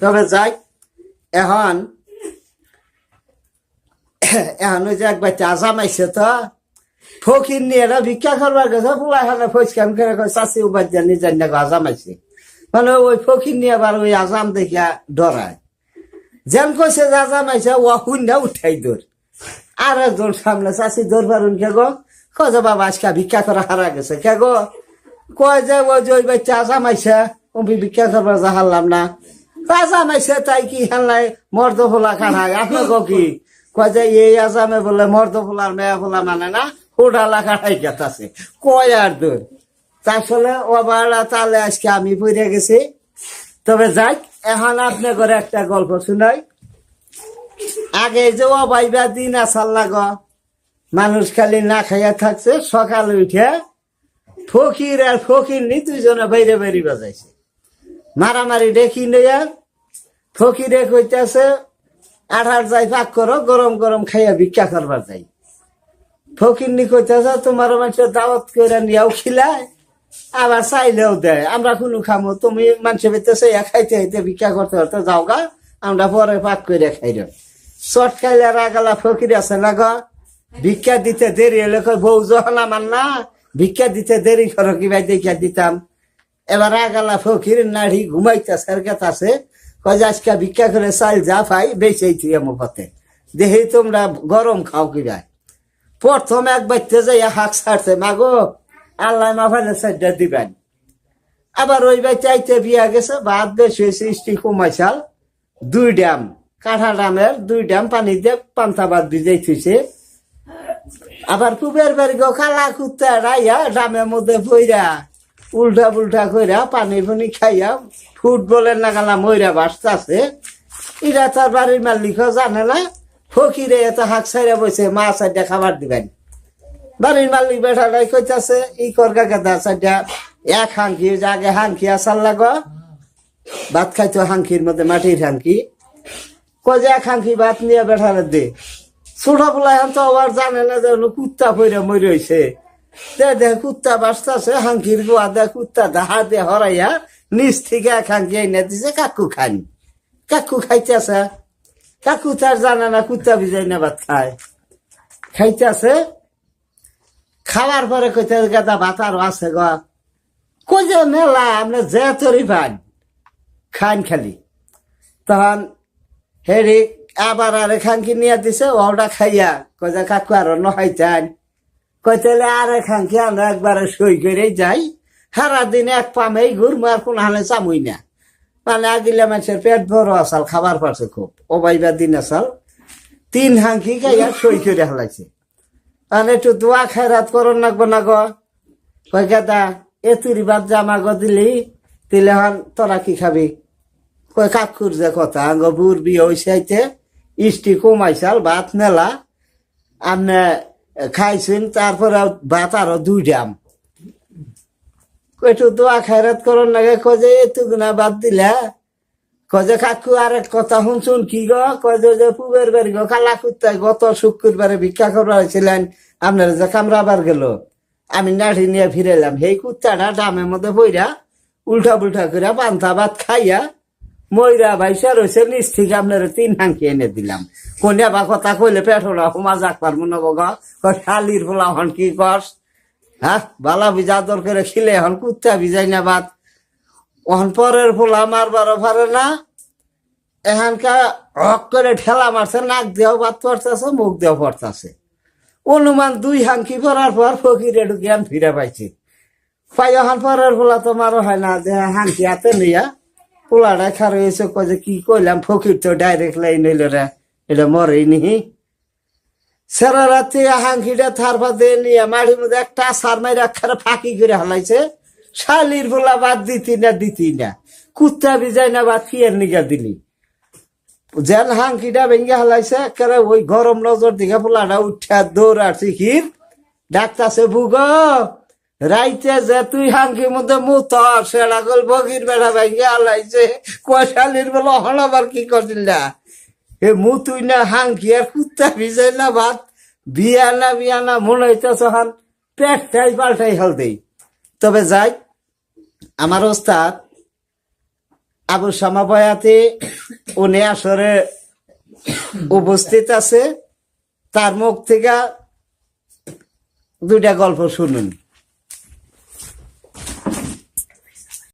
তবে যাই এখন এখন ওই যে একবার আজাম আইসে তো ফকির নিয়ে ভিক্ষা করবার গেছে পোলাখানে ফসকান করে চাষি উপার জানি জানি না আজাম আইসে মানে ওই ফকির নিয়ে আবার ওই আজাম দেখিয়া ডরায় যেন কইছে যে আজাম আইসে ও হুন্ডা উঠাই দৌড় আর একজন সামনে চাষি দৌড় পারুন কে গো কয় যে বাবা আজকে ভিক্ষা করা হারা গেছে কে গো কয় যে ওই যে ওই বাচ্চা আজাম আইসে ভিক্ষা করবার যা হারলাম না আজাম আইসে তাই কি হারলাই মর্দ ফোলা কাঠায় আপনাকে কি কয় যে এই আজামে বলে মর্দ ফোলার মেয়া ফোলা মানে না হোডালা কাঠাই গেছে কয় আর দূর তাহলে ওবারা তাহলে আজকে আমি পড়ে গেছি তবে যাই এখন আপনি করে একটা গল্প শুনাই আগে যে অবাইবা দিন আসার লাগ মানুষ খালি না খাইয়া থাকছে সকাল উঠে ফকির আর ফকির নি দুজনে বাইরে বাইরে বাজাইছে মারামারি দেখি নইয়া ফকিরে কইতেছে আঠার যাই পাক করো গরম গরম খাইয়া ভিক্ষা করবার যাই ফকির নি কইতেছে তোমার মানুষের দাওয়াত করে নিয়েও খিলায় আবার চাইলেও দেয় আমরা কোনো খামো তুমি মানুষের বেতেছে খাইতে খাইতে ভিক্ষা করতে করতে যাও গা আমরা পরে পাক করে খাই চট খাইলে রাগালা ফকির আছে না গো ভিক্ষা দিতে দেরি হলে বউ যখন আমার না ভিক্ষা দিতে দেরি করো কি ভাই দেখিয়া দিতাম এবার রাগালা ফকির নাড়ি ঘুমাইতেছে আর গেতাছে কয় আজকে ভিক্ষা করে চাল যা পাই বেঁচেই তুই আমার পথে দেখি তোমরা গরম খাও কি ভাই প্রথম এক বাচ্চা যাইয়া হাঁক ছাড়ছে মাগো আল্লাহ মাফালে সাইডটা দিবেন আবার ওই বাচ্চা আইতে বিয়া গেছে ভাত বেশি হয়েছে স্টিল কমাইছাল 2 ড্যাম কাঠা ড্যামের 2 ড্যাম পানি দিয়ে পান্তা ভাত ভিজাই থুইছে আবার পুবের বাড়ি গো খালা কুত্তা রাইয়া ড্যামের মধ্যে পইরা উল্টা পুল্টা কইরা পানি ফুনি খাইয়া ফুটবলের নাগালা ময়রা বাসতাছে এরা তার বাড়ির মালিক জানে না ফকিরে এত হাঁক ছাইরা বসে মা সাইডা খাবার দিবেন বাড়ির মালিক বেঠালাই কইতাছে ই করগা গাদা সাইডা এক হাঙ্কি আগে হাঙ্কি আসার লাগ ভাত খাইতো হাঙ্কির মধ্যে মাটির হাঙ্কি কয় যে এক হাঙ্কি ভাত নিয়ে বেঠালে দে ছোট পোলা এখন তো আবার জানে না যে কুত্তা পইরা মরে হয়েছে দেখ কুত্তা বাসতাছে হাঙ্কির গোয়া দেখ কুত্তা দাহা দিয়ে হরাইয়া নিচ থেকে এক হাঙ্কি এনে দিছে কাকু খান কাকু খাইতেছে কাকু তার জানে না কুত্তা ভিজাই না ভাত খায় খাইতেছে খাওয়ার পরে কইতে গাদা ভাত আরো আছে গো কই যে মেলা আমরা যে তরি পান খান খালি তখন হেরি আবার আর খানকি নিয়ে দিছে ওটা খাইয়া কই যে কাকু আরো নহাইতেন কইতেলে আর খানকি আমরা একবারে সই করে যাই সারাদিন এক পামেই ঘুরমু আর কোন হালে চামুই না মানে আগিলে মানুষের পেট বড় আসাল খাবার পারছে খুব অবাইবা দিন আসাল 3 হাঙ্কি খাইয়া সই করে হালাইছে আর একটু দোয়া খায়রাত করন লাগবো না গো কই গাদা এতুরি বাদ জামা গো দিলি দিলে হন তোরা কি খাবি কই কাকুর যে কথা আঙ্গ বুর বিয়ে হইসাইতে ইষ্টি কমাইছাল ভাত মেলা আপনি খাইছেন তারপরে ভাত আরো 2 ড্যাম একটু দোয়া খায়রাত করন লাগে কয় যে এতুগুনা বাদ দিলা কয় যে কাকু আর এক কথা শুনছুন কি গো কয় যে পুবের বাড়ি গো খালা কুত্তায় গত শুক্রবারে ভিক্ষা করা হয়েছিলেন আপনার যে কামড়াবার গেল আমি নাঠি নিয়ে ফিরেলাম সেই কুত্তাটা ডামের মধ্যে বইরা উল্টা পুল্টা করে পান্তা ভাত খাইয়া ময়রা ভাইসা রয়েছে নিচ থেকে আপনার 3 হাঙ্কি এনে দিলাম কোনিয়া বা কথা কইলে পেটরা হুমা যাক পারবো না গো শালির ফোলা হন কি কস হ্যাঁ বালা ভিজা দর করে খিলে হন কুত্তা ভিজাই না ভাত ওহন পরের ফোলা মারবারও পারে না এখানকার হক করে ঠেলা মারছে নাক দেওয়া ভাত পড়তেছে মুখ দেওয়া পড়তেছে অনুমান 2 হাঙ্কি পড়ার পর ফকির একটু জ্ঞান ফিরে পাইছে পাই এখন পরের ফোলা তো মারো হয় না যে হাঙ্কি হাতে নিয়া পোলাটা খার হয়েছে কয়ে কি কইলাম ফকির তো ডাইরেক্ট লাইন হইল রে এটা মরেই নিহি সারা রাতে হাঙ্কিটা থারপা দিয়ে নিয়ে মাটির মধ্যে একটা সার মাইরা খারে ফাঁকি করে হালাইছে শালির ফোলা বাদ দিতি না কুত্তা ভিজাই না বাদ ফিয়ার নিগা দিলি যেন হাঙ্কিটা ভেঙে হালাইছে একেবারে ওই গরম নজর দিকে পোলাটা উঠা দৌড়ার শিখির ডাক্তারছে বুগ রাইতে যে তুই হাঙ্কির মধ্যে মুত সেটা গল বগির বেড়া ভেঙে হালাইছে কয়শালির বলে হলাবার কি করছিল না এ মুতুই না হাঙ্কি আর কুত্তা ভিজাই না ভাত বিয়ানা মনে হইতেছে হান পেটটাই পাল্টাই হাল দেই তবে যাই আমার ওস্তাদ আবু শামা বয়াতে উনি আসরে উপস্থিত আছে, তার মুখ থেকে দুইটা গল্প শুনুন।